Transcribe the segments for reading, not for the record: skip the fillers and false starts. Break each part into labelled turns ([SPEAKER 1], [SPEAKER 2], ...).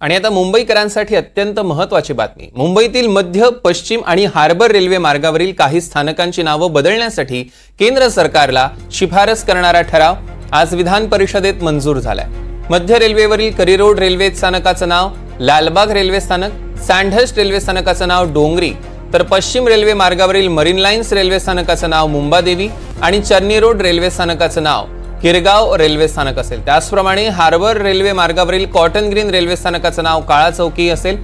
[SPEAKER 1] आणि आता मुंबईकरांसाठी अत्यंत महत्त्वाची बातमी। मुंबईतील मध्य, पश्चिम आणि हार्बर रेल्वे मार्गावरील काही स्थानकांची नावं बदलण्यासाठी केंद्र सरकारला शिफारस करणारा ठराव आज विधान परिषदेत मंजूर झालाय। मध्य रेल्वेवरील करिरोड रेल्वे स्थानकाचं नाव लालबाग रेल्वे स्थानक, सँडहर्स्ट रेल्वे स्थानकाचं नाव डोंगरी, तर पश्चिम रेल्वे मार्गावरील मरीन लाईन्स रेल्वे स्थानकाचं नाव मुंबादेवी आणि चर्नी रोड रेल्वे स्थानकाचं नाव किरगाव रेल्वे स्थानक असेल। त्याचप्रमाणे हार्बर रेल्वे मार्गावरील कॉटन ग्रीन रेल्वे स्थानकाचं नाव काळा चौकी असेल,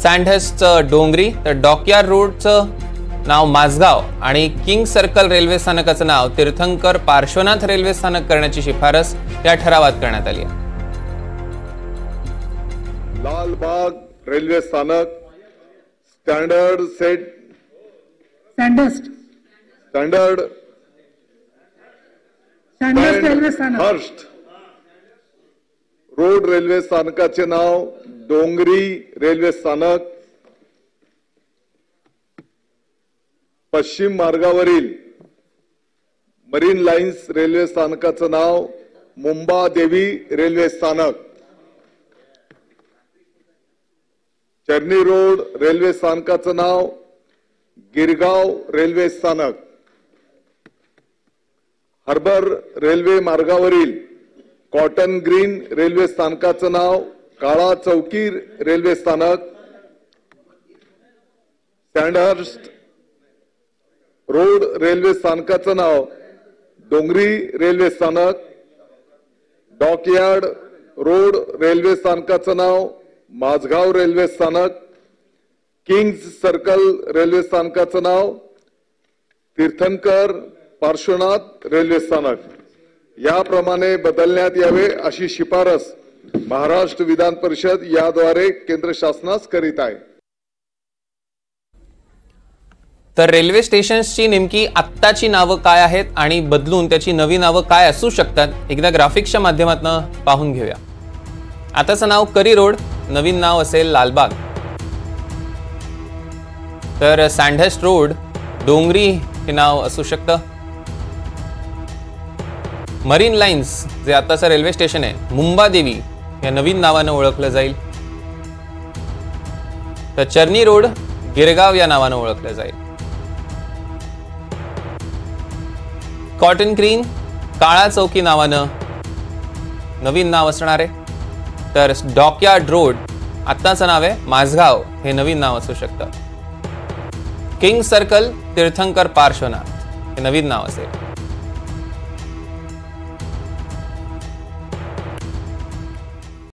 [SPEAKER 1] सँडहर्स्टचं डोंगरी, तर डॉकयार्ड रोडचं नाव माझगाव आणि किंग सर्कल रेल्वे स्थानकाचं नाव तीर्थंकर पार्श्वनाथ रेल्वे स्थानक करण्याची शिफारस या ठरावात करण्यात आली आहे।
[SPEAKER 2] लालबाग रेल्वे स्थानक, सँडहर्स्ट
[SPEAKER 3] रेल्वे स्थानक,
[SPEAKER 2] रोड रेल्वे स्थानकाचे नाव डोंगरी रेल्वे स्थानक, पश्चिम मार्गावरील मरीन लाईन्स रेल्वे स्थानकाचं नाव मुंबादेवी रेल्वे स्थानक, चर्नी रोड रेल्वे स्थानकाचं नाव गिरगाव रेल्वे स्थानक, हार्बर रेल्वे मार्गावरील कॉटन ग्रीन रेल्वे स्थानकाचं नाव काळा चौकी रेल्वे स्थानक, सँडहर्स्ट रोड रेल्वे स्थानकाचं नाव डोंगरी रेल्वे स्थानक, डॉकयार्ड रोड रेल्वे स्थानकाचं नाव माझगाव रेल्वे स्थानक, किंग्स सर्कल रेल्वे स्थानकाचं नाव तीर्थंकर पार्श्वनाथ रेल्वे स्थानक याप्रमाणे बदलण्यात यावे अशी शिफारस महाराष्ट्र विधान परिषद याद्वारे केंद्र शासनास करीत आहे।
[SPEAKER 1] तर रेल्वे स्टेशन्सची नेमकी आत्ताची नावं काय आहेत आणि बदलून त्याची नवी नावं काय असू शकतात एकदा ग्राफिक्सच्या माध्यमातून पाहून घेऊया। आताचं नाव करिरोड, नवीन नाव असेल लालबाग, तर सँडहर्स्ट रोड डोंगरी हे नाव असू शकतं, मरीन लाईन्स जे आताचं रेल्वे स्टेशन आहे मुंबादेवी या नवीन नावानं ओळखलं जाईल, तर चर्नी रोड गिरगाव या नावानं ओळखलं जाईल, कॉटन ग्रीन काळा चौकी नावानं नवीन नाव असणार आहे, तर डॉकयार्ड रोड आत्ताचं नाव आहे माझगाव हे नवीन नाव असू शकतं, किंग सर्कल तीर्थंकर पार्श्वनाथ हे नवीन नाव असेल।